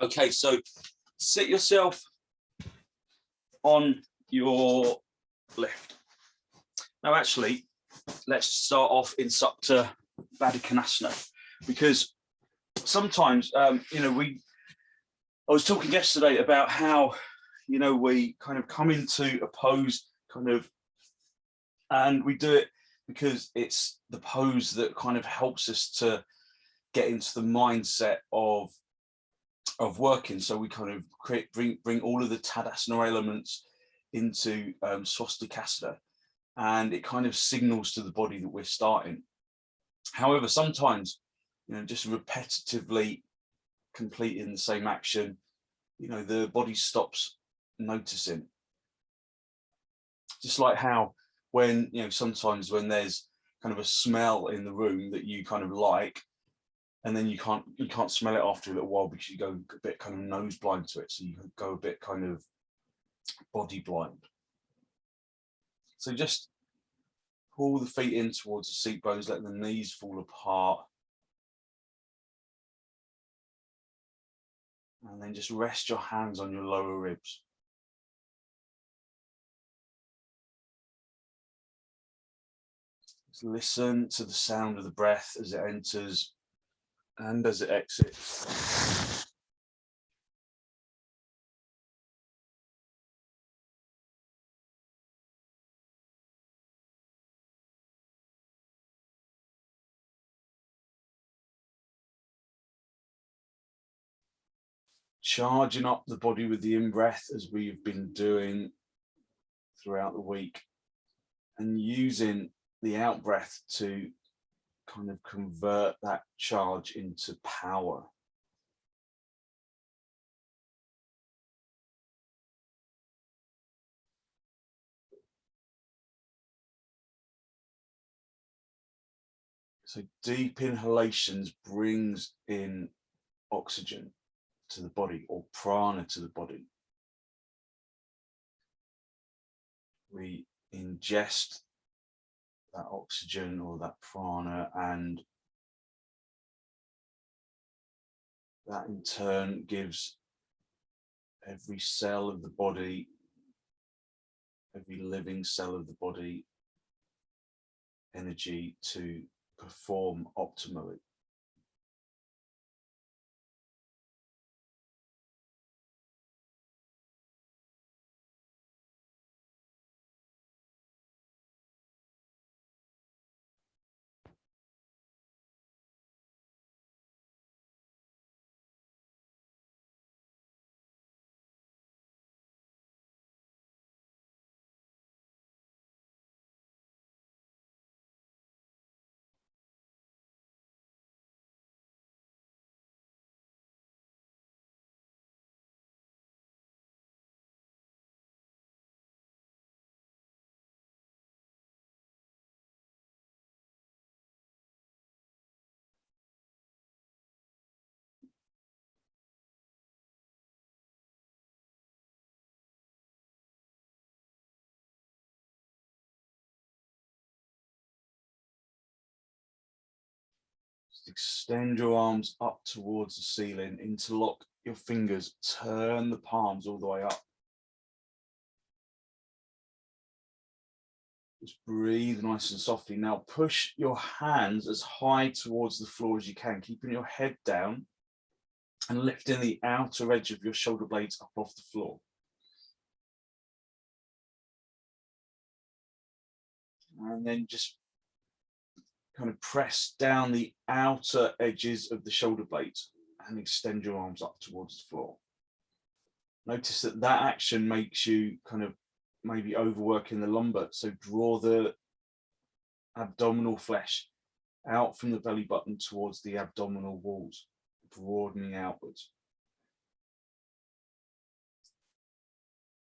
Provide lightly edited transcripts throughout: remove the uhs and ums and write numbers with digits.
Okay, so sit yourself on your lift. Now, actually, let's start off in Supta Baddangulyasana, because sometimes, I was talking yesterday about how, we kind of come into a pose and we do it because it's the pose that kind of helps us to get into the mindset of working. So we kind of bring all of the Tadasana elements into swastikasana, and it kind of signals to the body that we're starting. However, sometimes, just repetitively completing the same action, the body stops noticing. Just like how when, sometimes when there's kind of a smell in the room that you kind of like, and then you can't smell it after a little while because you go a bit kind of nose blind to it. So you go a bit kind of body blind. So just pull the feet in towards the seat bones, let the knees fall apart. And then just rest your hands on your lower ribs. Just listen to the sound of the breath as it enters and as it exits. Charging up the body with the in-breath as we've been doing throughout the week, and using the out-breath to kind of convert that charge into power. So deep inhalations brings in oxygen to the body, or prana to the body. We ingest that oxygen or that prana, and that in turn gives every cell of the body, every living cell of the body, energy to perform optimally. Just extend your arms up towards the ceiling, interlock your fingers, turn the palms all the way up. Just breathe nice and softly. Now push your hands as high towards the floor as you can, keeping your head down and lifting the outer edge of your shoulder blades up off the floor. And then just kind of press down the outer edges of the shoulder blades and extend your arms up towards the floor. Notice that that action makes you kind of maybe overworking the lumbar. So draw the abdominal flesh out from the belly button towards the abdominal walls, broadening outwards.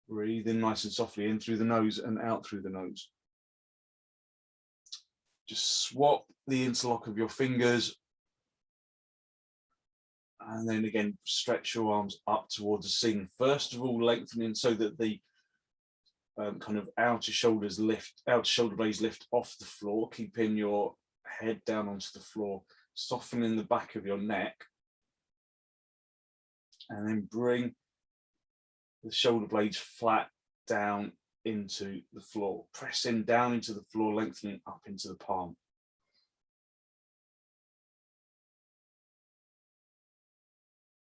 Breathe in nice and softly, in through the nose and out through the nose. Just swap the interlock of your fingers. And then again, stretch your arms up towards the ceiling. First of all, lengthening so that the kind of outer shoulder blades lift off the floor, keeping your head down onto the floor, softening the back of your neck. And then bring the shoulder blades flat down into the floor. Pressing down into the floor, lengthening up into the palm.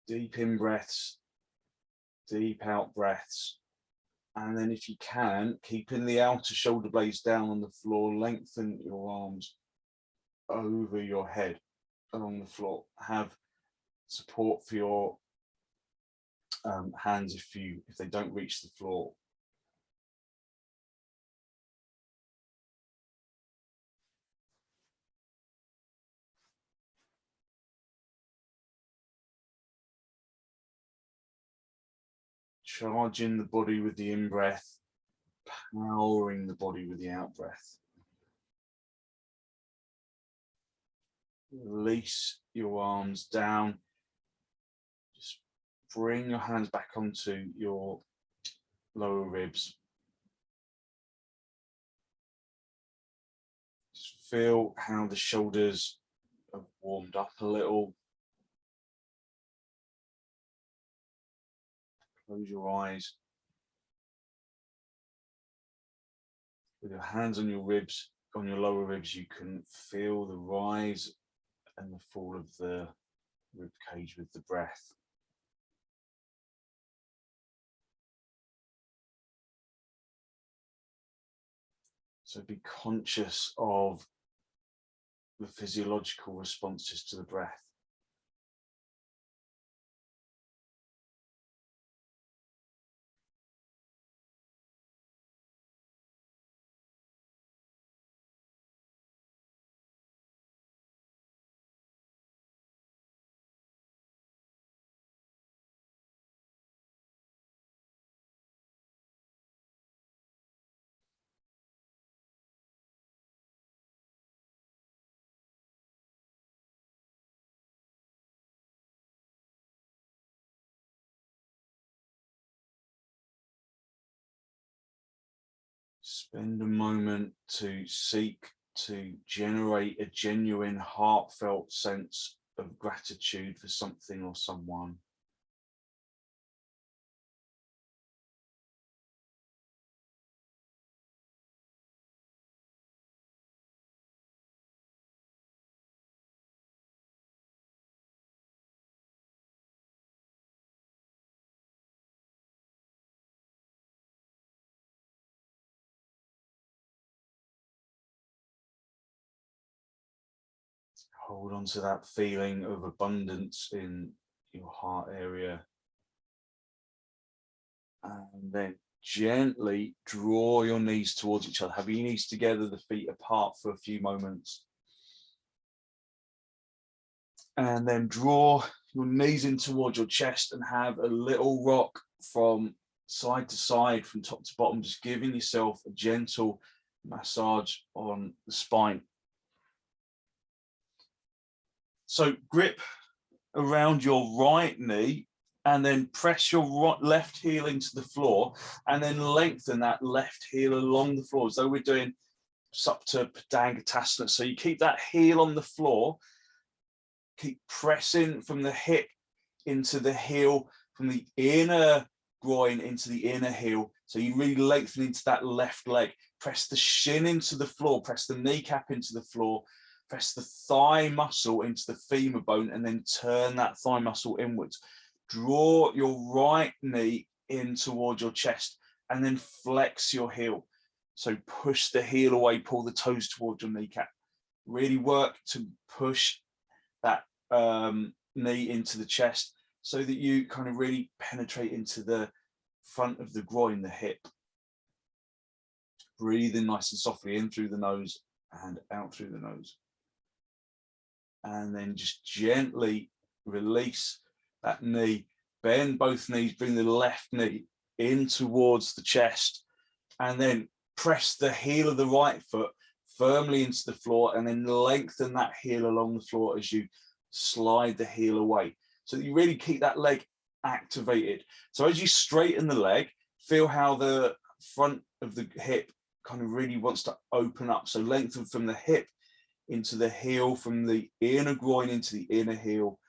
Deep in breaths, deep out breaths. And then if you can, keeping the outer shoulder blades down on the floor, lengthen your arms over your head along the floor. Have support for your hands if they don't reach the floor. Charging the body with the in-breath, powering the body with the out-breath. Release your arms down. Just bring your hands back onto your lower ribs. Just feel how the shoulders have warmed up a little. Close your eyes. With your hands on your ribs, on your lower ribs, you can feel the rise and the fall of the rib cage with the breath. So be conscious of the physiological responses to the breath. Spend a moment to seek to generate a genuine, heartfelt sense of gratitude for something or someone. Hold on to that feeling of abundance in your heart area. And then gently draw your knees towards each other. Have your knees together, the feet apart for a few moments. And then draw your knees in towards your chest and have a little rock from side to side, from top to bottom, just giving yourself a gentle massage on the spine. So grip around your right knee and then press your left heel into the floor and then lengthen that left heel along the floor as though we're doing Supta Baddangulyasana. So you keep that heel on the floor, keep pressing from the hip into the heel, from the inner groin into the inner heel. So you really lengthen into that left leg. Press the shin into the floor, press the kneecap into the floor, press the thigh muscle into the femur bone and then turn that thigh muscle inwards. Draw your right knee in towards your chest and then flex your heel. So push the heel away, pull the toes towards your kneecap. Really work to push that knee into the chest so that you kind of really penetrate into the front of the groin, the hip. Breathing nice and softly in through the nose and out through the nose. And then just gently release that knee, bend both knees, bring the left knee in towards the chest, and then press the heel of the right foot firmly into the floor and then lengthen that heel along the floor as you slide the heel away. So that you really keep that leg activated. So as you straighten the leg, feel how the front of the hip kind of really wants to open up. So lengthen from the hip into the heel, from the inner groin into the inner heel.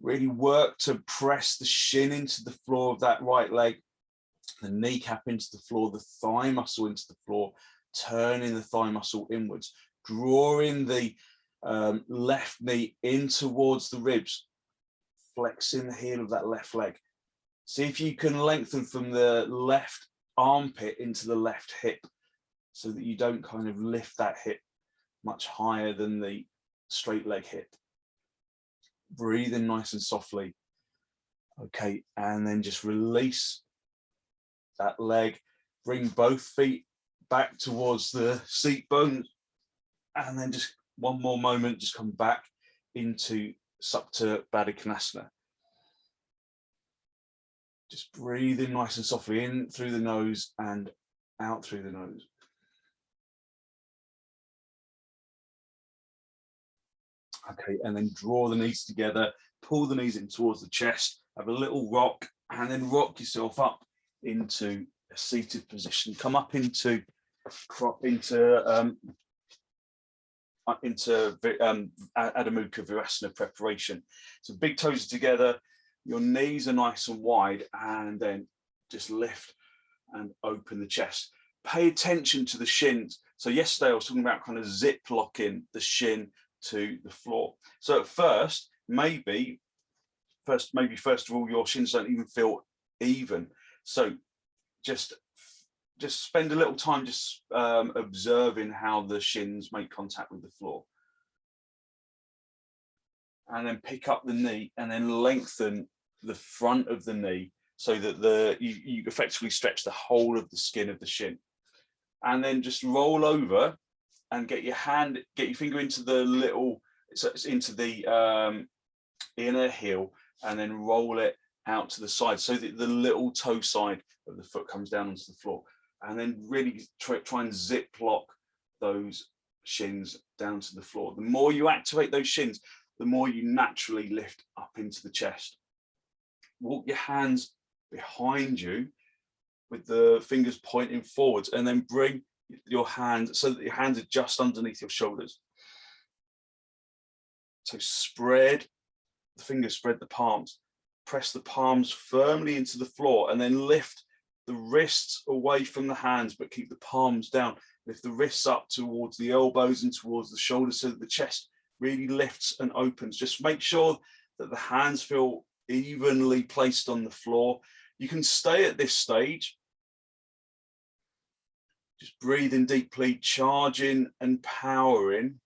Really work to press the shin into the floor of that right leg, the kneecap into the floor, the thigh muscle into the floor, turning the thigh muscle inwards, drawing the left knee in towards the ribs, flexing the heel of that left leg. See if you can lengthen from the left armpit into the left hip so that you don't kind of lift that hip much higher than the straight leg hip. Breathe in nice and softly. Okay, and then just release that leg. Bring both feet back towards the seat bones, and then just one more moment, just come back into Supta Baddangulyasana. Just breathe in nice and softly, in through the nose and out through the nose. Okay, and then draw the knees together, pull the knees in towards the chest, have a little rock, and then rock yourself up into a seated position. Come up into Adho Mukha Virasana preparation. So big toes are together, your knees are nice and wide, and then just lift and open the chest. Pay attention to the shins. So yesterday I was talking about kind of zip locking the shin to the floor. So at first, maybe first of all, your shins don't even feel even. So just spend a little time just observing how the shins make contact with the floor. And then pick up the knee and then lengthen the front of the knee so that you effectively stretch the whole of the skin of the shin. And then just roll over and get your finger into the little, into the inner heel, and then roll it out to the side so that the little toe side of the foot comes down onto the floor. And then really try and zip lock those shins down to the floor. The more you activate those shins, the more you naturally lift up into the chest. Walk your hands behind you with the fingers pointing forwards, and then bring your hands so that your hands are just underneath your shoulders. So spread the fingers, spread the palms, press the palms firmly into the floor, and then lift the wrists away from the hands, but keep the palms down. Lift the wrists up towards the elbows and towards the shoulders so that the chest really lifts and opens. Just make sure that the hands feel evenly placed on the floor. You can stay at this stage. Just breathe in deeply, charging and powering,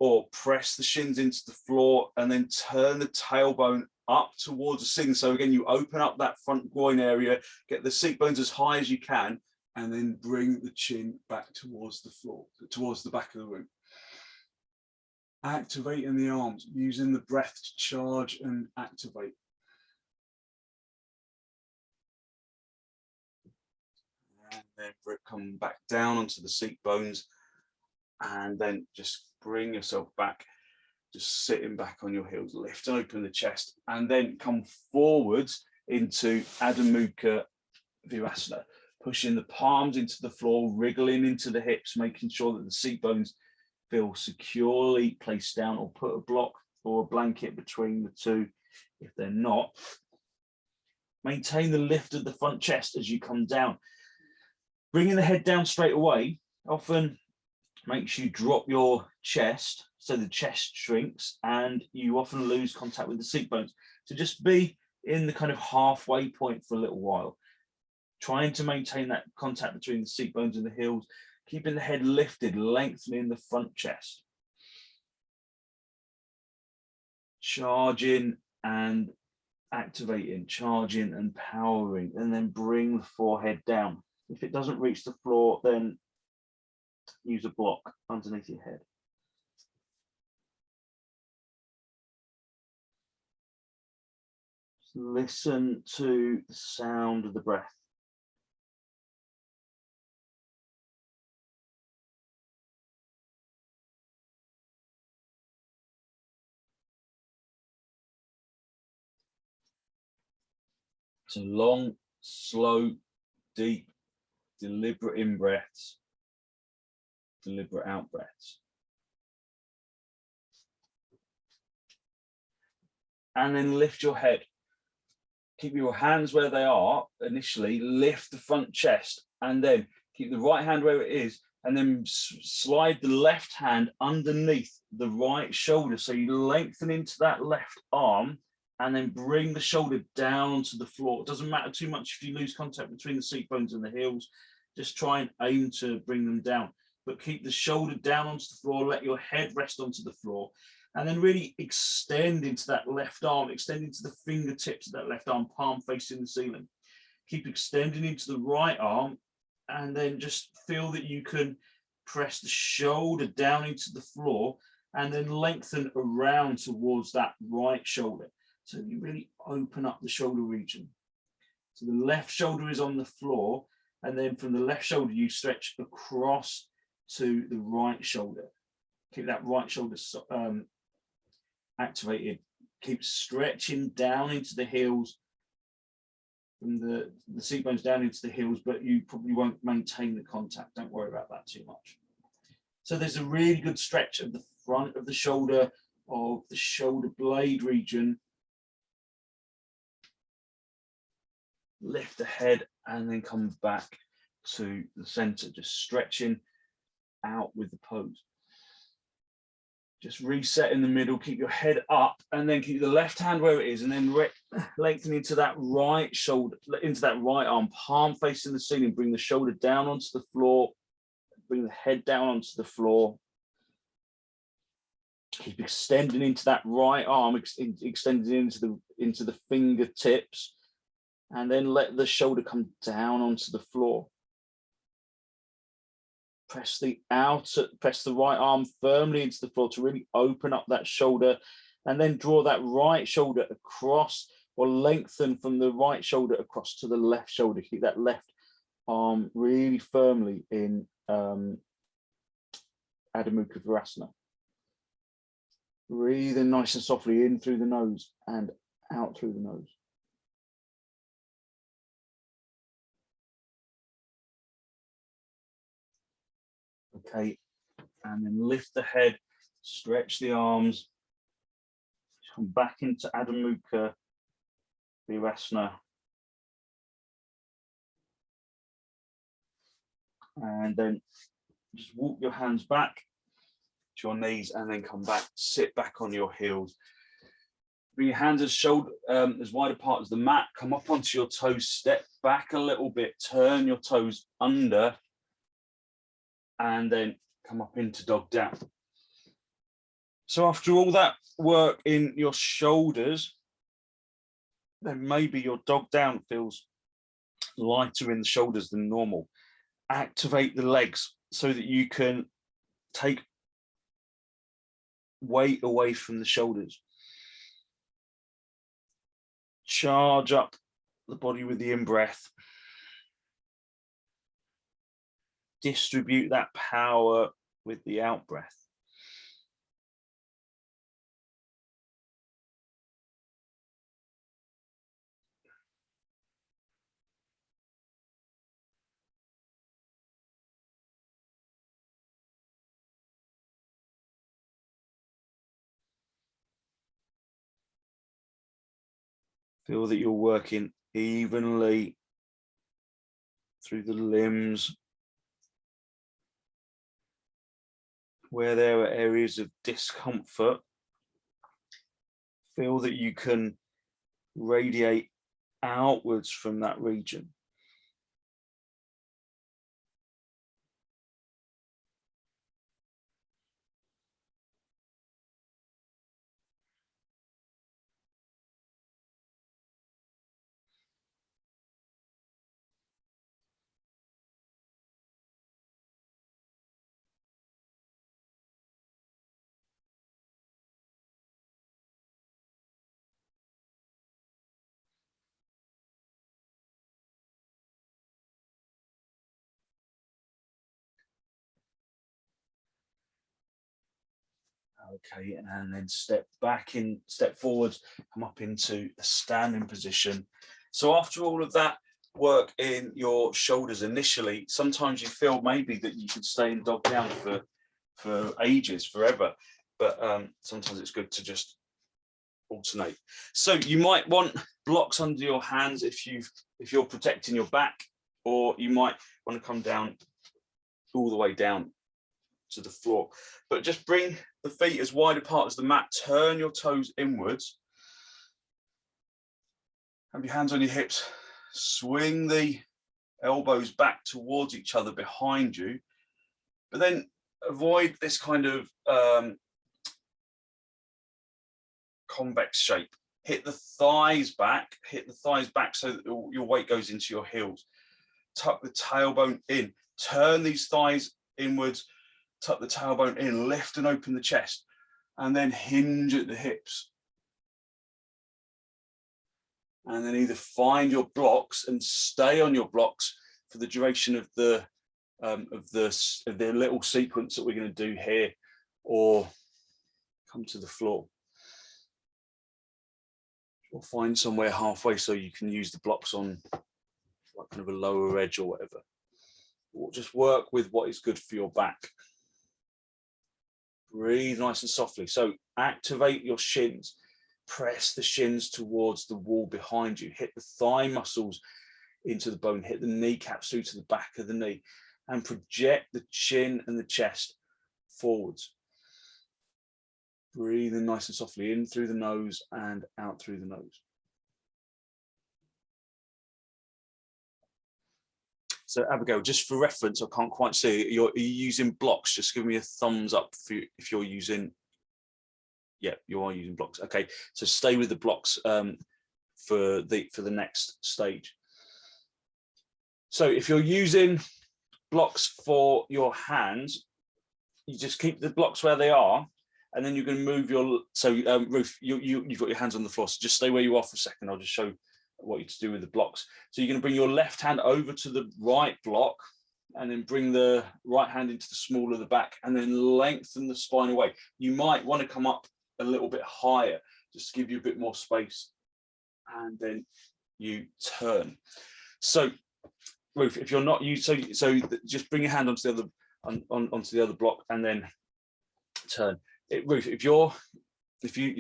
or press the shins into the floor and then turn the tailbone up towards the ceiling. So again, you open up that front groin area, get the seat bones as high as you can, and then bring the chin back towards the floor, towards the back of the room. Activating the arms, using the breath to charge and activate. And then come back down onto the seat bones, and then just bring yourself back, just sitting back on your heels, lift and open the chest, and then come forwards into Adho Mukha Virasana, pushing the palms into the floor, wriggling into the hips, making sure that the seat bones feel securely placed down, or put a block or a blanket between the two if they're not. Maintain the lift of the front chest as you come down. Bringing the head down straight away often makes you drop your chest, so the chest shrinks and you often lose contact with the seat bones. So just be in the kind of halfway point for a little while, trying to maintain that contact between the seat bones and the heels, keeping the head lifted, lengthening the front chest. Charging and activating, charging and powering, and then bring the forehead down. If it doesn't reach the floor, then use a block underneath your head. Just listen to the sound of the breath. So long, slow, deep, deliberate in-breaths, deliberate out-breaths. and then lift your head. Keep your hands where they are initially, lift the front chest, and then keep the right hand where it is, and then slide the left hand underneath the right shoulder. So you lengthen into that left arm, and then bring the shoulder down onto the floor. It doesn't matter too much if you lose contact between the seat bones and the heels. Just try and aim to bring them down, but keep the shoulder down onto the floor, let your head rest onto the floor, and then really extend into that left arm, extend into the fingertips of that left arm, palm facing the ceiling. Keep extending into the right arm, and then just feel that you can press the shoulder down into the floor, and then lengthen around towards that right shoulder. So you really open up the shoulder region. So the left shoulder is on the floor, and then from the left shoulder, you stretch across to the right shoulder. Keep that right shoulder activated. Keep stretching down into the heels, from the seat bones down into the heels, but you probably won't maintain the contact. Don't worry about that too much. So there's a really good stretch of the front of the shoulder blade region. Lift the head and then come back to the center, just stretching out with the pose. Just reset in the middle, keep your head up, and then keep the left hand where it is, and then lengthen into that right shoulder, into that right arm, palm facing the ceiling. Bring the shoulder down onto the floor, bring the head down onto the floor. Keep extending into that right arm, extending into the fingertips, and then let the shoulder come down onto the floor. Press the right arm firmly into the floor to really open up that shoulder, and then draw that right shoulder across, or lengthen from the right shoulder across to the left shoulder. Keep that left arm really firmly in Adho Mukha Virasana. Breathing nice and softly in through the nose and out through the nose. Okay, and then lift the head, stretch the arms, come back into Adho Mukha Virasana. And then just walk your hands back to your knees, and then come back, sit back on your heels. Bring your hands as wide apart as the mat, come up onto your toes, step back a little bit, turn your toes under, and then come up into dog down. So after all that work in your shoulders, then maybe your dog down feels lighter in the shoulders than normal. Activate the legs so that you can take weight away from the shoulders. Charge up the body with the in-breath. Distribute that power with the out-breath. Feel that you're working evenly through the limbs. Where there are areas of discomfort, feel that you can radiate outwards from that region. Okay, and then step forwards, come up into the standing position. So after all of that work in your shoulders initially, sometimes you feel maybe that you could stay in dog down for ages, forever. But sometimes it's good to just alternate. So you might want blocks under your hands if you're protecting your back, or you might want to come down all the way down to the floor. But just bring the feet as wide apart as the mat. Turn your toes inwards. Have your hands on your hips. Swing the elbows back towards each other behind you, but then avoid this kind of convex shape. Hit the thighs back so that your weight goes into your heels. Tuck the tailbone in, turn these thighs inwards, tuck the tailbone in, lift and open the chest, and then hinge at the hips. And then either find your blocks and stay on your blocks for the duration of the little sequence that we're going to do here, or come to the floor. Or find somewhere halfway so you can use the blocks on like kind of a lower edge or whatever. Or just work with what is good for your back. Breathe nice and softly. So activate your shins. Press the shins towards the wall behind you. Hit the thigh muscles into the bone. Hit the kneecaps through to the back of the knee. And project the chin and the chest forwards. Breathing nice and softly in through the nose and out through the nose. So Abigail, just for reference, I can't quite see, are you using blocks? Just give me a thumbs up if you're using, yeah, you are using blocks. Okay, so stay with the blocks for the next stage. So if you're using blocks for your hands, you just keep the blocks where they are, and then you're going to move your, so Ruth, you've got your hands on the floor, so just stay where you are for a second. I'll just show what you to do with the blocks. So you're going to bring your left hand over to the right block, and then bring the right hand into the small of the back, and then lengthen the spine away. You might want to come up a little bit higher, just to give you a bit more space, and then you turn. So Ruth, if you're not used, so just bring your hand onto the other onto the other block, and then turn. Ruth, if you're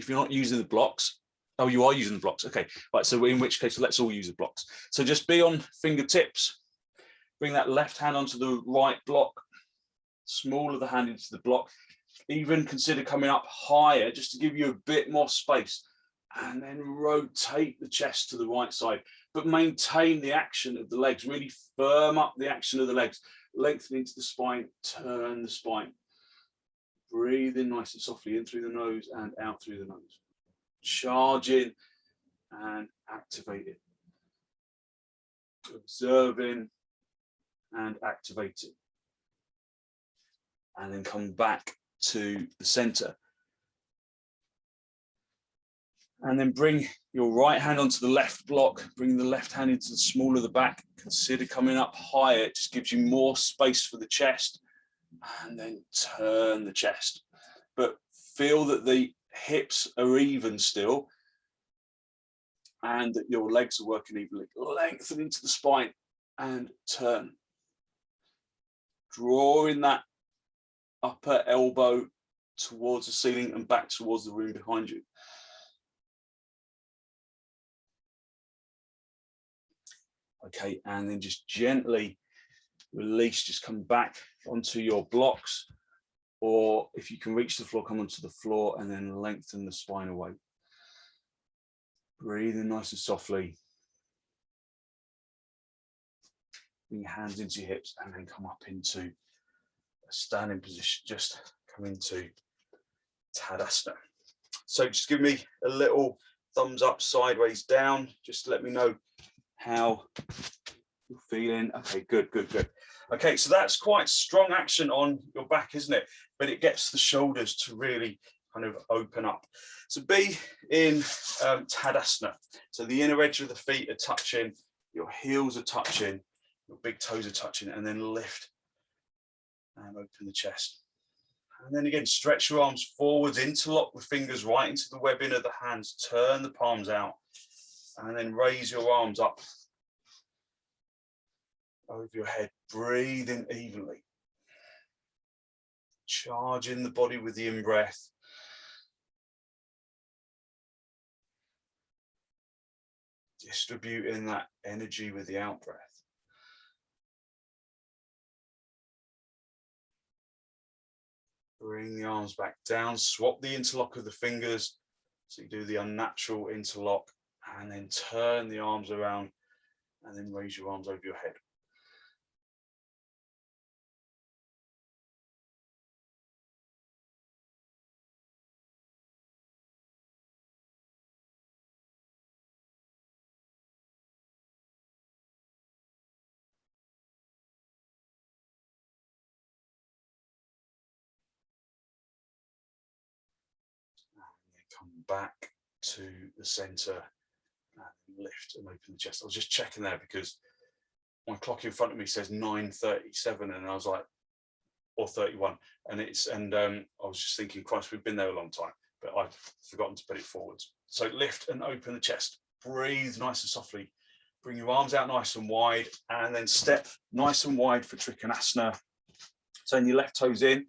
not using the blocks, oh, you are using the blocks. Okay, right. So in which case, let's all use the blocks. So just be on fingertips. Bring that left hand onto the right block. Small of the hand into the block. Even consider coming up higher, just to give you a bit more space, and then rotate the chest to the right side, but maintain the action of the legs. Really firm up the action of the legs. Lengthen into the spine. Turn the spine. Breathe in nice and softly in through the nose and out through the nose. Charge in and activate it. Observing and activating. And then come back to the center. And then bring your right hand onto the left block. Bring the left hand into the small of the back. Consider coming up higher. It just gives you more space for the chest. And then turn the chest. But feel that the hips are even still, and that your legs are working evenly. Lengthen into the spine and turn. Drawing that upper elbow towards the ceiling and back towards the room behind you. Okay, and then just gently release, just come back onto your blocks, or if you can reach the floor, come onto the floor and then lengthen the spine away. Breathe in nice and softly. Bring your hands into your hips and then come up into a standing position. Just come into Tadasana. So just give me a little thumbs up, sideways down. Just let me know how you're feeling. Okay, good, good, good. Okay, so that's quite strong action on your back, isn't it? But it gets the shoulders to really kind of open up. So be in Tadasana. So the inner edge of the feet are touching, your heels are touching, your big toes are touching, and then lift and open the chest. And then again, stretch your arms forwards, interlock the fingers right into the webbing of the hands, turn the palms out, and then raise your arms up over your head. Breathe in evenly. Charge in the body with the in-breath. distributing that energy with the out breath. Bring the arms back down, swap the interlock of the fingers. So you do the unnatural interlock and then turn the arms around and then raise your arms over your head. Come back to the center and lift and open the chest. I was just checking there because my clock in front of me says 9:37 and I was like, or 31, and I was just thinking, Christ, we've been there a long time, but I've forgotten to put it forwards. So lift and open the chest, breathe nice and softly, bring your arms out nice and wide, and then step nice and wide for trikonasana. Turn your left toes in,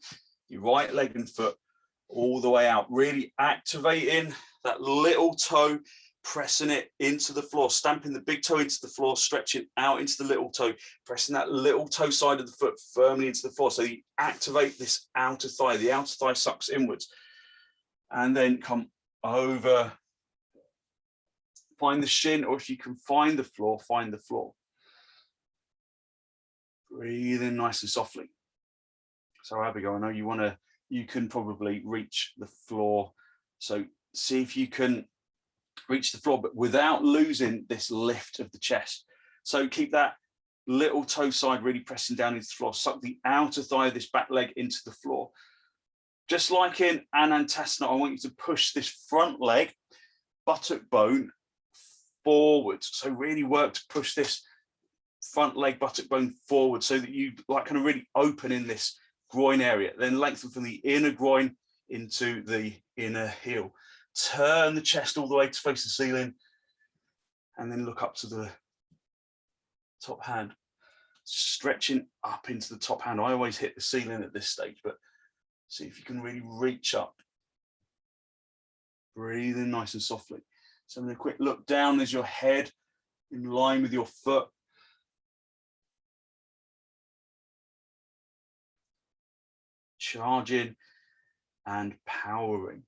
your right leg and foot all the way out, really activating that little toe, pressing it into the floor, stamping the big toe into the floor, stretching out into the little toe, pressing that little toe side of the foot firmly into the floor. So you activate this outer thigh. The outer thigh sucks inwards. And then come over, find the shin, or if you can find the floor, find the floor. Breathe in nice and softly. So Abigail, I know you can probably reach the floor. So see if you can reach the floor, but without losing this lift of the chest. So keep that little toe side really pressing down into the floor. Suck the outer thigh of this back leg into the floor. Just like in Uttanasana, I want you to push this front leg, buttock bone forward. So really work to push this front leg, buttock bone forward so that you like kind of really open in this groin area. Then lengthen from the inner groin into the inner heel. Turn the chest all the way to face the ceiling and then look up to the top hand, stretching up into the top hand. I always hit the ceiling at this stage, but see if you can really reach up. Breathe in nice and softly. So then a quick look down as your head in line with your foot. Charging and powering.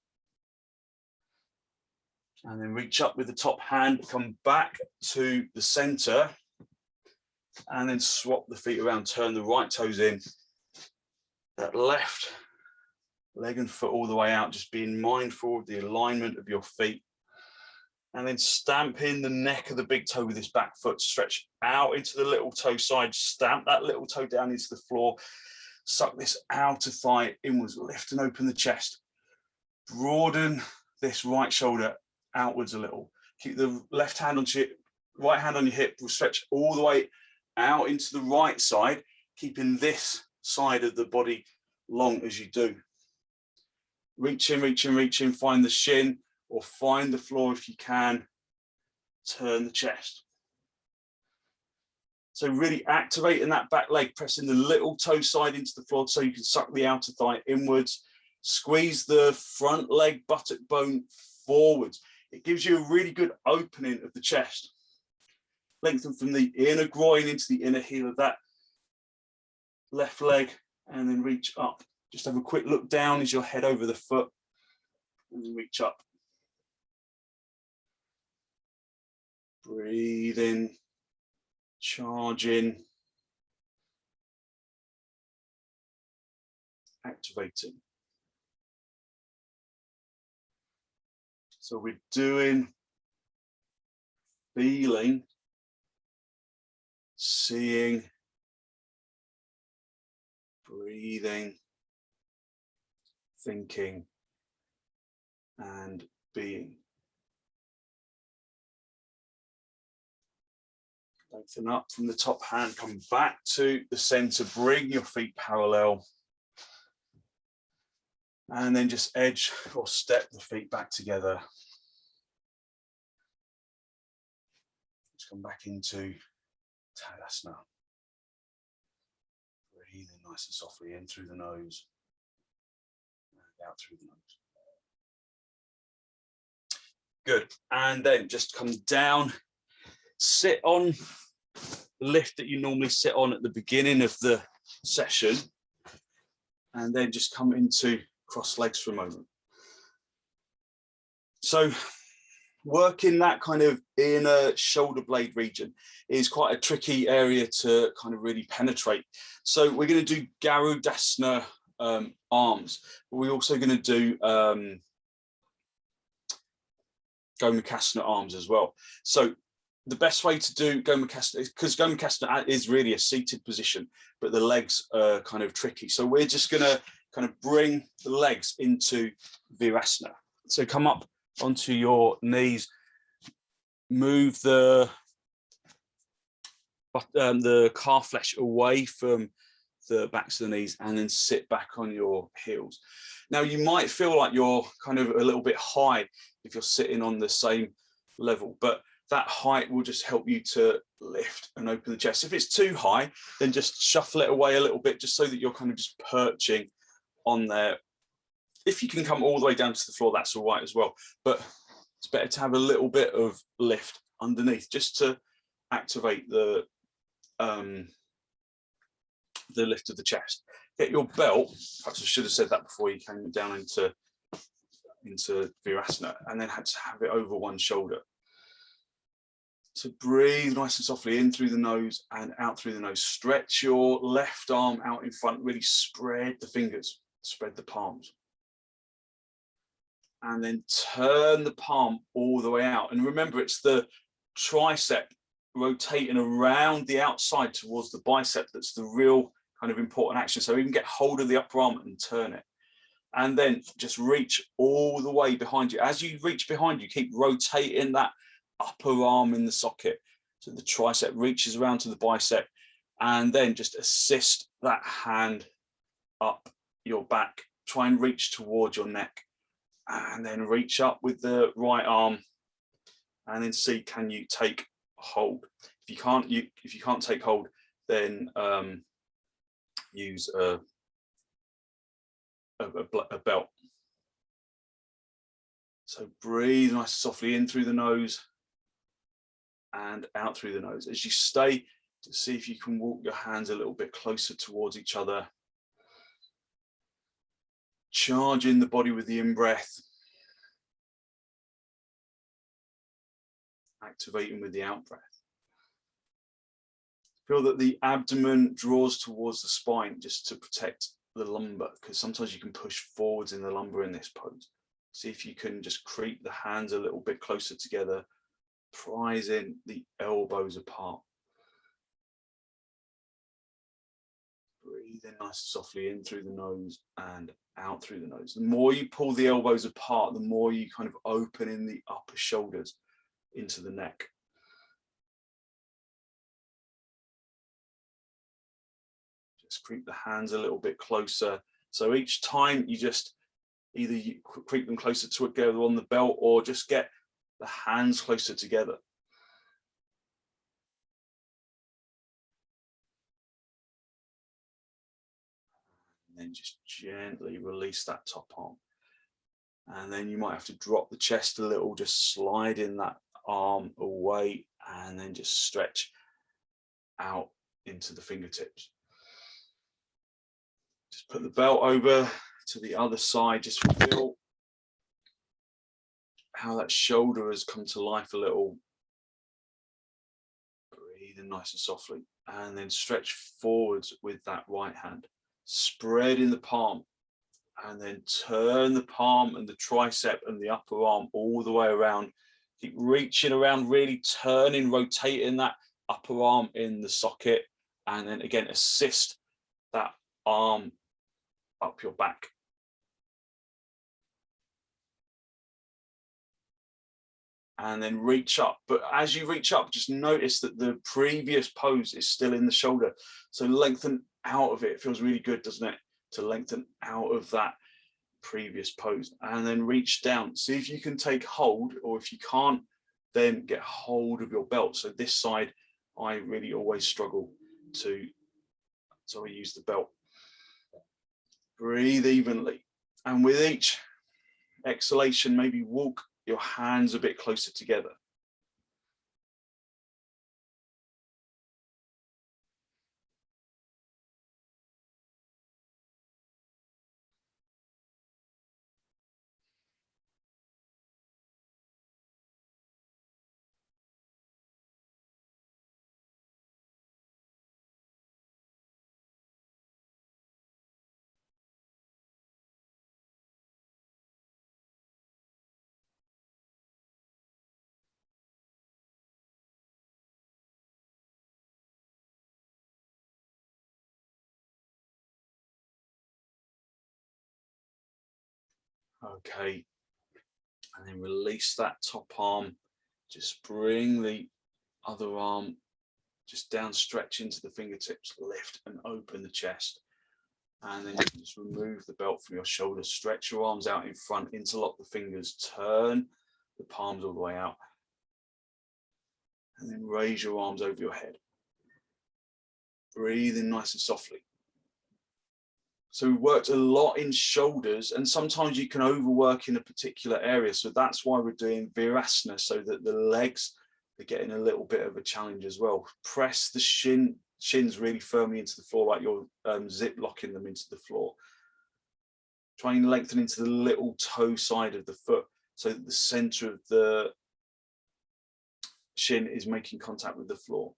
And then reach up with the top hand, come back to the center, and then swap the feet around, turn the right toes in, that left leg and foot all the way out, just being mindful of the alignment of your feet. And then stamp in the neck of the big toe with this back foot, stretch out into the little toe side, stamp that little toe down into the floor, suck this outer thigh inwards, lift and open the chest, broaden this right shoulder outwards a little. Keep the left hand on your right hand on your hip, stretch all the way out into the right side, keeping this side of the body long as you do. Reach in, reach in, reach in, find the shin or find the floor if you can. Turn the chest. So really activating that back leg, pressing the little toe side into the floor so you can suck the outer thigh inwards. Squeeze the front leg buttock bone forwards. It gives you a really good opening of the chest. Lengthen from the inner groin into the inner heel of that left leg and then reach up. Just have a quick look down as your head over the foot and then reach up. Breathe in, charge in, activating. So we're doing, feeling, seeing, breathing, thinking, and being. Lengthen up from the top hand, come back to the center, bring your feet parallel. And then just edge or step the feet back together. Just come back into Tadasana. Breathe in nice and softly in through the nose and out through the nose. Good. And then just come down sit on the lift that you normally sit on at the beginning of the session, and then just come into cross legs for a moment. So working that kind of inner shoulder blade region is quite a tricky area to kind of really penetrate. So we're going to do Garudasana arms, but we're also going to do Gomukhasana arms as well. So the best way to do Gomukhasana is, because Gomukhasana is really a seated position, but the legs are kind of tricky. So we're just going to kind of bring the legs into virasana. So come up onto your knees, move the calf flesh away from the backs of the knees, and then sit back on your heels. Now you might feel like you're kind of a little bit high if you're sitting on the same level, but that height will just help you to lift and open the chest. If it's too high, then just shuffle it away a little bit, just so that you're kind of just perching on there. If you can come all the way down to the floor, that's all right as well, but it's better to have a little bit of lift underneath, just to activate the lift of the chest. Get your belt, perhaps I should have said that before you came down into virasana, and then had to have it over one shoulder. So breathe nice and softly in through the nose and out through the nose. Stretch your left arm out in front, really spread the fingers, spread the palms. And then turn the palm all the way out. And remember, it's the tricep rotating around the outside towards the bicep that's the real kind of important action. So even get hold of the upper arm and turn it. And then just reach all the way behind you. As you reach behind you, keep rotating that upper arm in the socket. So the tricep reaches around to the bicep, and then just assist that hand up your back. Try and reach towards your neck, and then reach up with the right arm, and then see, can you take hold? If you can't take hold, then use a belt. So breathe nice and softly in through the nose and out through the nose. As you stay, to see if you can walk your hands a little bit closer towards each other. Charge in the body with the in-breath. Activating with the out-breath. Feel that the abdomen draws towards the spine, just to protect the lumbar, because sometimes you can push forwards in the lumbar in this pose. See if you can just creep the hands a little bit closer together, prizing the elbows apart. Breathe in nice and softly in through the nose and out through the nose. The more you pull the elbows apart, the more you kind of open in the upper shoulders into the neck. Just creep the hands a little bit closer. So each time you just either you creep them closer together on the belt, or just get the hands closer together. And then just gently release that top arm. And then you might have to drop the chest a little, just slide in that arm away, and then just stretch out into the fingertips. Just put the belt over to the other side, just feel how that shoulder has come to life a little. Breathe in nice and softly, and then stretch forwards with that right hand. Spread in the palm, and then turn the palm and the tricep and the upper arm all the way around. Keep reaching around, really turning, rotating that upper arm in the socket, and then again assist that arm up your back. And then reach up. But as you reach up, just notice that the previous pose is still in the shoulder. So lengthen out of it. It feels really good, doesn't it? To lengthen out of that previous pose, and then reach down. See if you can take hold, or if you can't, then get hold of your belt. So this side, I really always struggle to, so I use the belt. Breathe evenly. And with each exhalation, maybe walk your hands a bit closer together. Okay, and then release that top arm. Just bring the other arm just down, stretch into the fingertips, lift and open the chest. And then you can just remove the belt from your shoulders, stretch your arms out in front, interlock the fingers, turn the palms all the way out. And then raise your arms over your head. Breathe in nice and softly. So we worked a lot in shoulders, and sometimes you can overwork in a particular area. So that's why we're doing virasana, so that the legs are getting a little bit of a challenge as well. Press the shins really firmly into the floor, like you're zip locking them into the floor. Try and lengthen into the little toe side of the foot so that the center of the shin is making contact with the floor.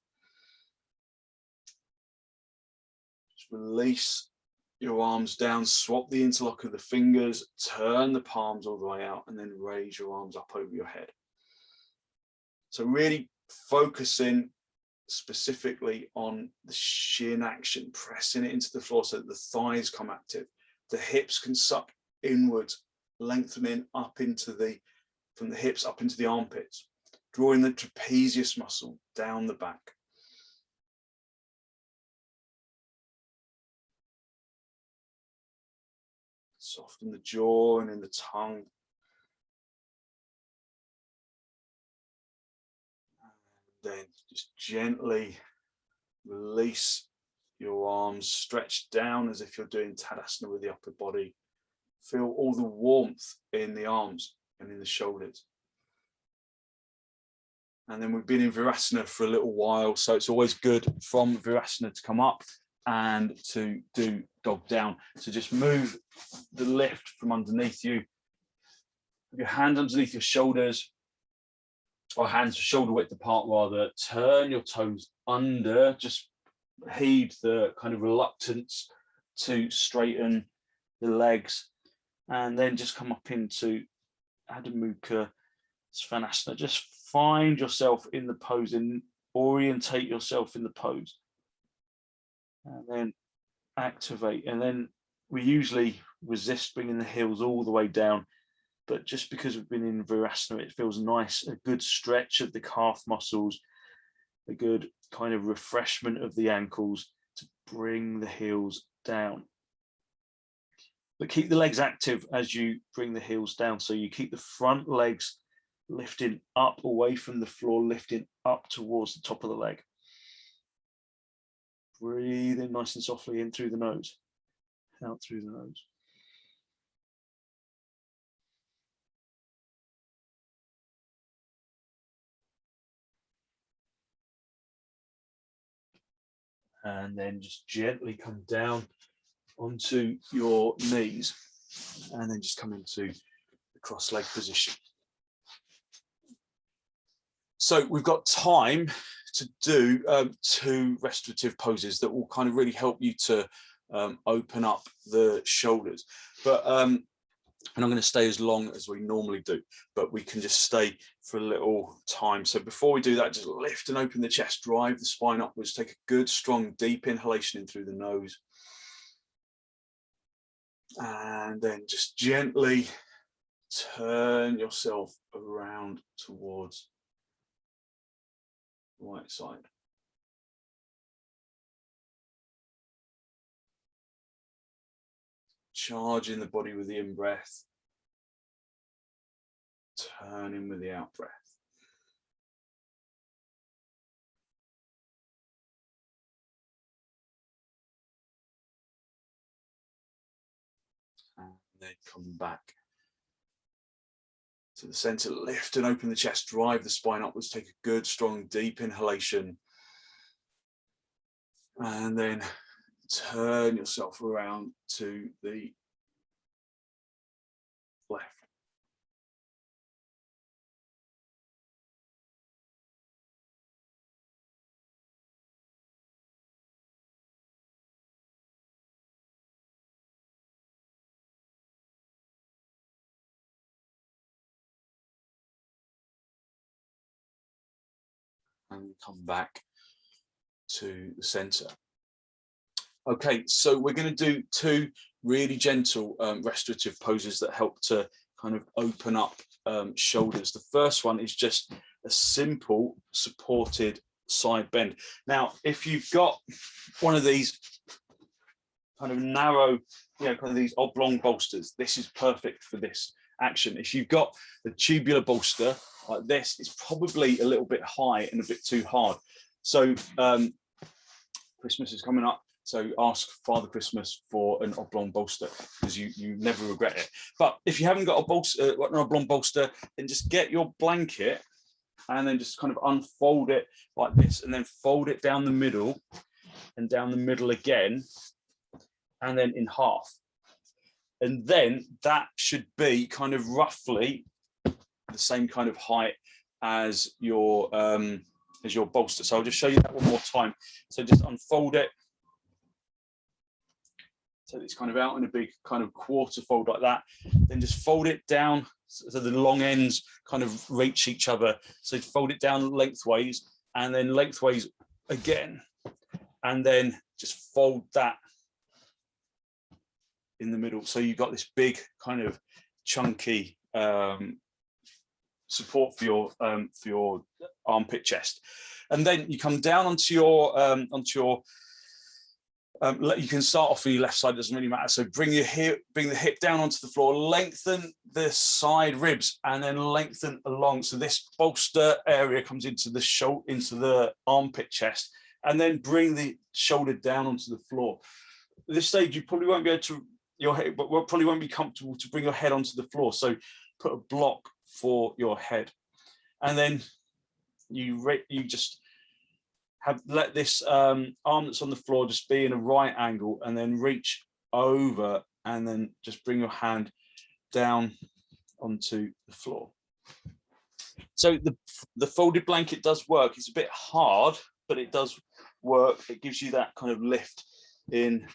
Just release your arms down, swap the interlock of the fingers, turn the palms all the way out, and then raise your arms up over your head. So really focusing specifically on the shin action, pressing it into the floor so that the thighs come active. The hips can suck inwards, lengthening up into from the hips up into the armpits, drawing the trapezius muscle down the back. Soften the jaw and in the tongue. And then just gently release your arms, stretch down as if you're doing Tadasana with the upper body. Feel all the warmth in the arms and in the shoulders. And then we've been in Virasana for a little while, so it's always good from Virasana to come up and to do dog down. So just move the lift from underneath you. Your hand underneath your shoulders, or hands shoulder width apart rather. Turn your toes under, just heed the kind of reluctance to straighten the legs, and then just come up into Adho Svanasana. Just find yourself in the pose and orientate yourself in the pose, and then activate. And then we usually resist bringing the heels all the way down, but just because we've been in Virasana, it feels nice, a good stretch of the calf muscles, a good kind of refreshment of the ankles to bring the heels down. But keep the legs active as you bring the heels down. So you keep the front legs lifting up away from the floor, lifting up towards the top of the leg. Breathe in nice and softly in through the nose, out through the nose. And then just gently come down onto your knees, and then just come into the cross leg position. So we've got time to do 2 restorative poses that will kind of really help you to open up the shoulders. But I'm not going to stay as long as we normally do, but we can just stay for a little time. So before we do that, just lift and open the chest, drive the spine upwards, take a good, strong, deep inhalation in through the nose. And then just gently turn yourself around towards the right side. Charging the body with the in-breath, turning with the out-breath. And then come back to the center, lift and open the chest, drive the spine upwards, take a good, strong, deep inhalation. And then turn yourself around to the left. And come back to the center. Okay, so we're going to do 2 really gentle restorative poses that help to kind of open up shoulders. The first one is just a simple supported side bend. Now, if you've got one of these kind of narrow, kind of these oblong bolsters, this is perfect for this action. If you've got the tubular bolster like this, it's probably a little bit high and a bit too hard. So Christmas is coming up, so ask Father Christmas for an oblong bolster, because you never regret it. But if you haven't got a bolster, an oblong bolster, then just get your blanket and then just kind of unfold it like this, and then fold it down the middle and down the middle again, and then in half. And then that should be kind of roughly the same kind of height as your bolster. So I'll just show you that one more time. So just unfold it. So it's kind of out in a big kind of quarter fold like that. Then just fold it down so the long ends kind of reach each other. So fold it down lengthways and then lengthways again. And then just fold that in the middle. So you've got this big kind of chunky support for your armpit chest. And then you come down onto your you can start off on your left side, doesn't really matter. So bring the hip down onto the floor, lengthen the side ribs, and then lengthen along. So this bolster area comes into the shoulder, into the armpit chest, and then bring the shoulder down onto the floor. At this stage, you probably won't be able to probably won't be comfortable to bring your head onto the floor. So put a block for your head, and then you just let this arm that's on the floor just be in a right angle, and then reach over and then just bring your hand down onto the floor. So the folded blanket does work. It's a bit hard, but it does work. It gives you that kind of lift in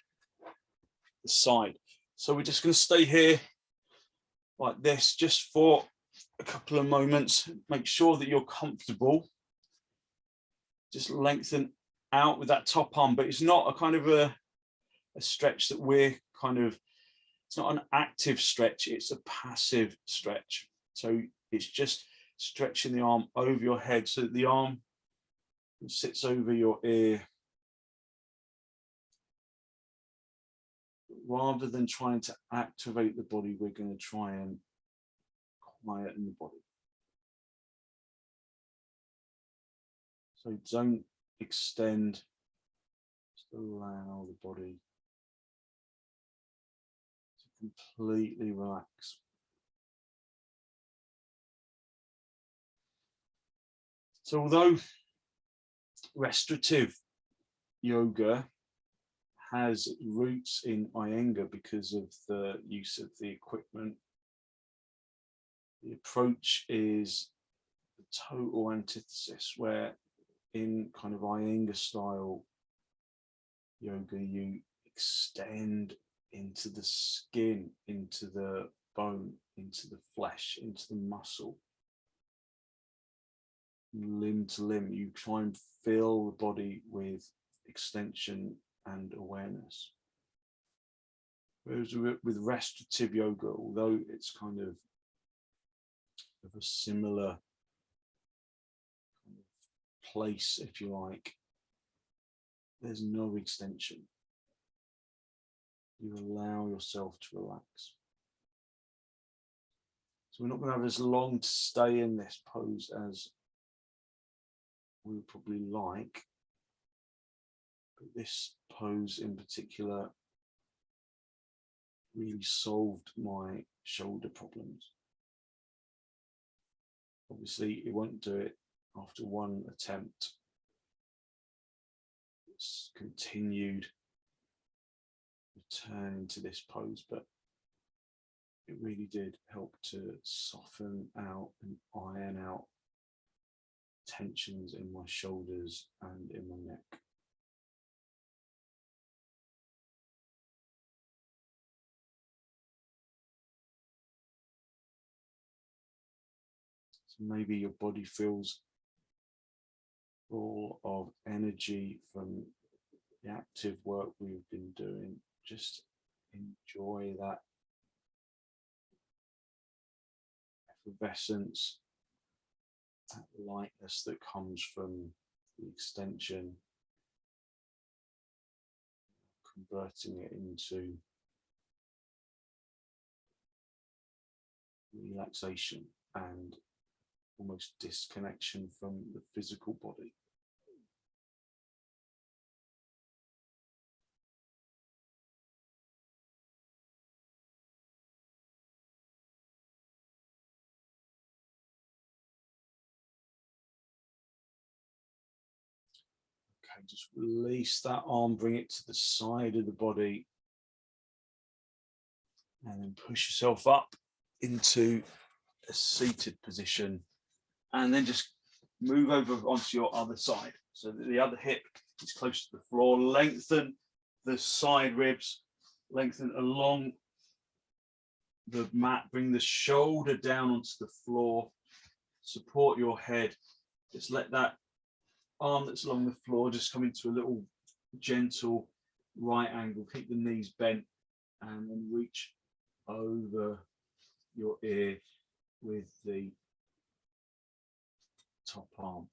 the side. So we're just going to stay here like this just for a couple of moments. Make sure that you're comfortable. Just lengthen out with that top arm, but it's not a kind of a stretch that we're kind of, it's not an active stretch, it's a passive stretch. So it's just stretching the arm over your head so that the arm sits over your ear, rather than trying to activate the body. We're going to try and quieten the body. So don't extend, just allow the body to completely relax. So although restorative yoga has roots in Iyengar because of the use of the equipment, the approach is the total antithesis, where in kind of Iyengar style yoga, you extend into the skin, into the bone, into the flesh, into the muscle, limb to limb. You try and fill the body with extension and awareness. Whereas with restorative yoga, although it's kind of a similar place, if you like, there's no extension. You allow yourself to relax. So we're not going to have as long to stay in this pose as we would probably like, but this pose in particular really solved my shoulder problems. Obviously, it won't do it after one attempt. It's continued returning to this pose, but it really did help to soften out and iron out tensions in my shoulders and in my neck. So maybe your body feels full of energy from the active work we've been doing. Just enjoy that effervescence, that lightness that comes from the extension, converting it into relaxation and almost disconnection from the physical body. Okay, just release that arm, bring it to the side of the body, and then push yourself up into a seated position, and then just move over onto your other side so that the other hip is close to the floor. Lengthen the side ribs, lengthen along the mat, bring the shoulder down onto the floor, support your head. Just let that arm that's along the floor just come into a little gentle right angle. Keep the knees bent, and then reach over your ear with the top arm.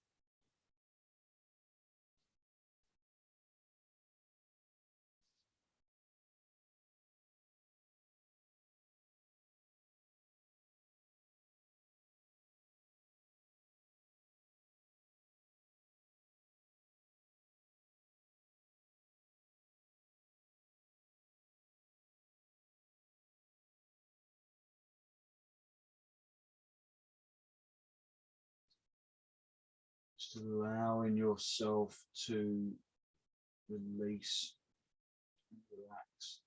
Just allowing yourself to release and relax.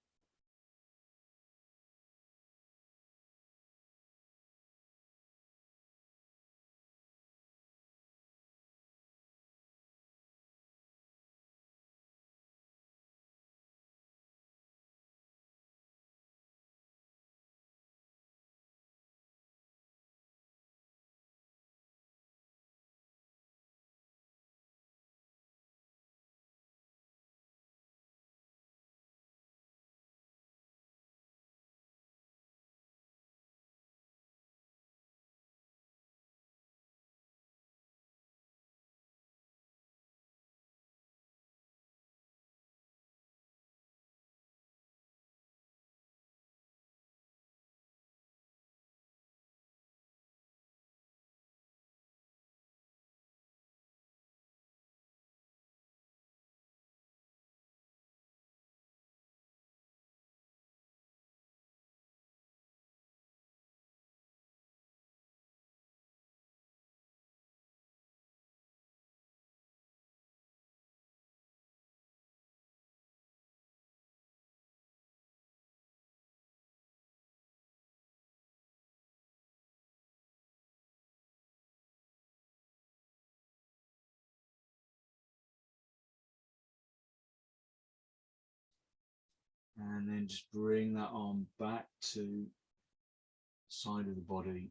And then just bring that arm back to the side of the body.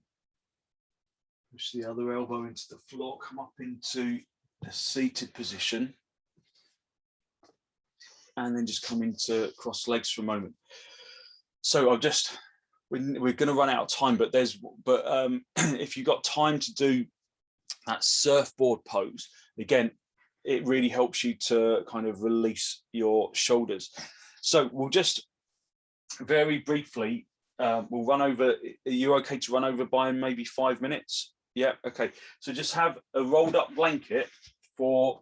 Push the other elbow into the floor, come up into a seated position. And then just come into cross legs for a moment. So we're going to run out of time, but if you've got time to do that surfboard pose, again, it really helps you to kind of release your shoulders. So we'll just very briefly, we'll run over. Are you okay to run over by maybe 5 minutes? Yeah, okay. So just have a rolled up blanket for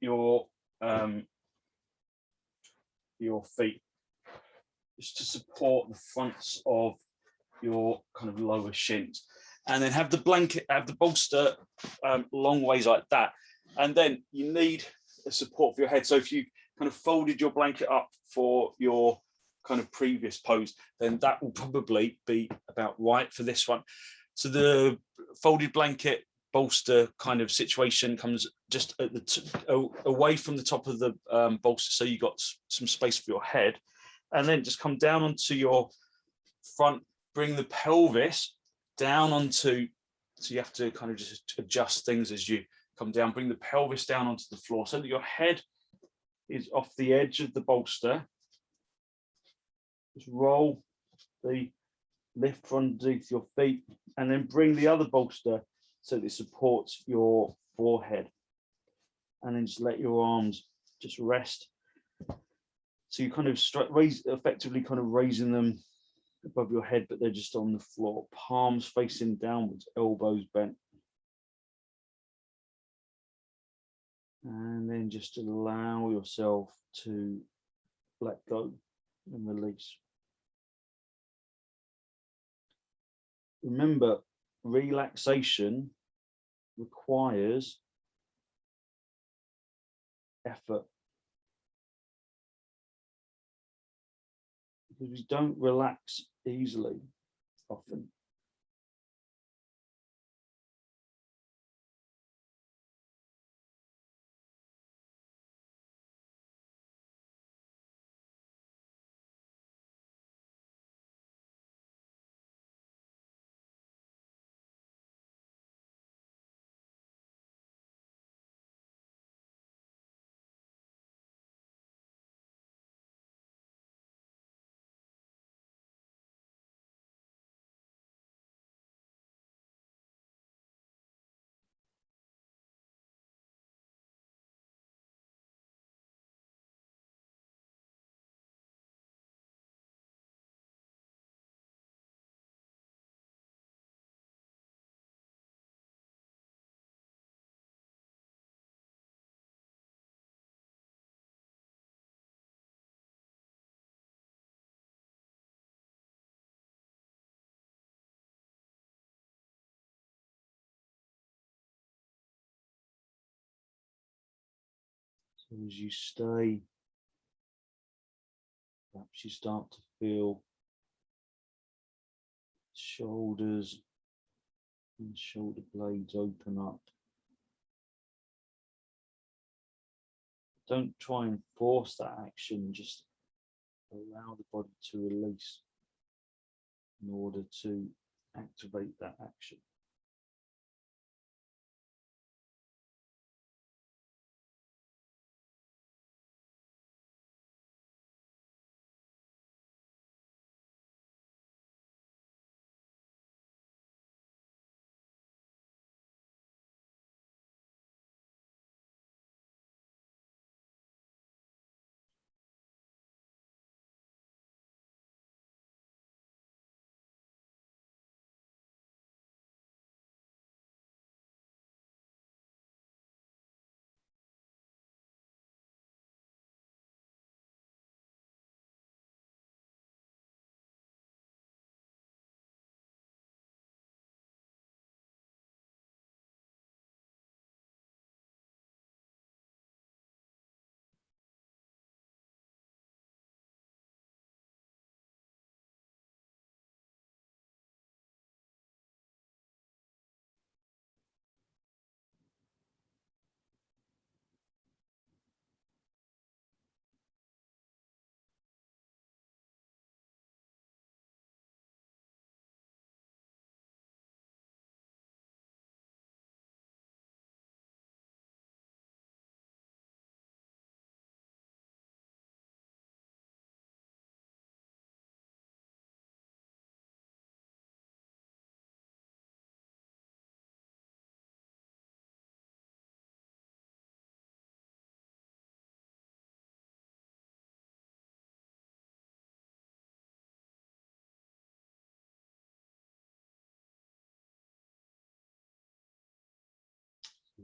your feet, just to support the fronts of your kind of lower shins, and then have the bolster long ways like that. And then you need a support for your head. So if you kind of folded your blanket up for your kind of previous pose, then that will probably be about right for this one. So the folded blanket bolster kind of situation comes just at away from the top of the bolster, so you got some space for your head, and then just come down onto your front, bring the pelvis down onto, so you have to kind of just adjust things as you come down, bring the pelvis down onto the floor so that your head is off the edge of the bolster, Just roll the lift from underneath your feet and then bring the other bolster so that it supports your forehead. And then just let your arms just rest. So you kind of effectively kind of raising them above your head, but they're just on the floor, palms facing downwards, elbows bent. And then just allow yourself to let go and release. Remember, relaxation requires effort. Because we don't relax easily often. So as you stay, perhaps you start to feel shoulders and shoulder blades open up. Don't try and force that action, just allow the body to release in order to activate that action.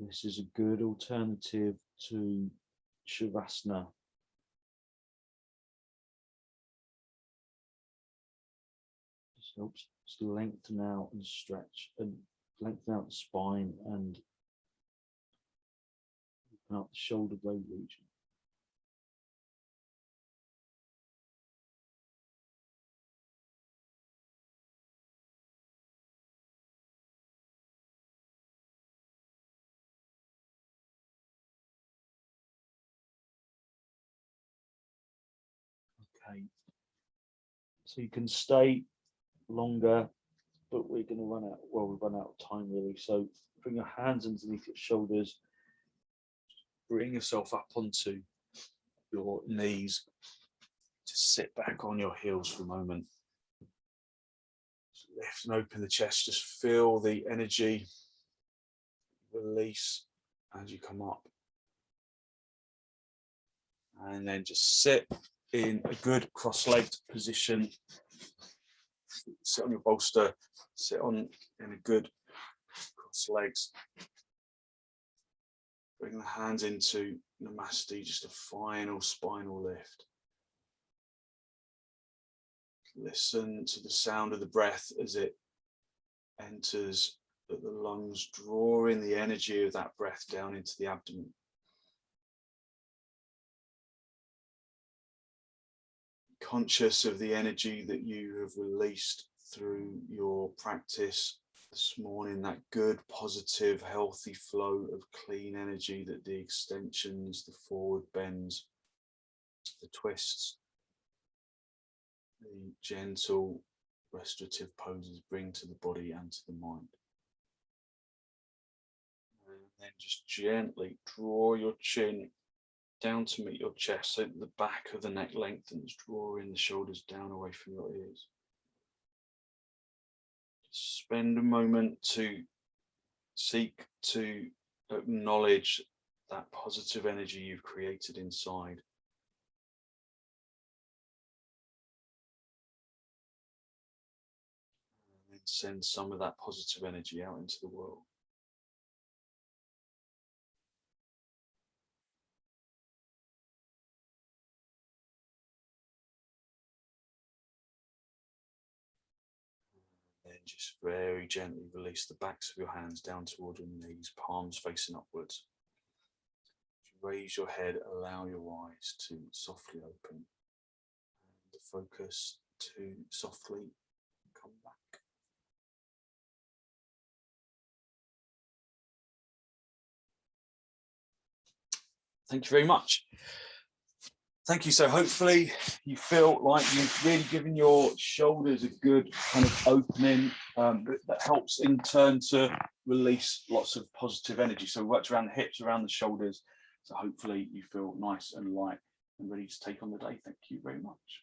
This is a good alternative to shavasana. This helps to lengthen out and stretch and lengthen out the spine and open up the shoulder blade region. Okay, so you can stay longer, but we're going to run out. Well, we've run out of time really. So bring your hands underneath your shoulders. Bring yourself up onto your knees. Just sit back on your heels for a moment. Just lift and open the chest. Just feel the energy release as you come up. And then just sit in a good cross-legged position. Sit on your bolster. Sit on in a good cross legs. Bring the hands into Namaste, just a final spinal lift. Listen to the sound of the breath as it enters the lungs, drawing the energy of that breath down into the abdomen. Conscious of the energy that you have released through your practice this morning, that good, positive, healthy flow of clean energy that the extensions, the forward bends, the twists, the gentle restorative poses bring to the body and to the mind. And then just gently draw your chin down to meet your chest so that the back of the neck lengthens, drawing the shoulders down away from your ears. Spend a moment to seek to acknowledge that positive energy you've created inside. And then send some of that positive energy out into the world. Then just very gently release the backs of your hands down toward your knees, palms facing upwards. Raise your head, allow your eyes to softly open. And the focus to softly come back. Thank you very much. Thank you. So hopefully you feel like you've really given your shoulders a good kind of opening that helps in turn to release lots of positive energy. So we worked around the hips, around the shoulders. So hopefully you feel nice and light and ready to take on the day. Thank you very much.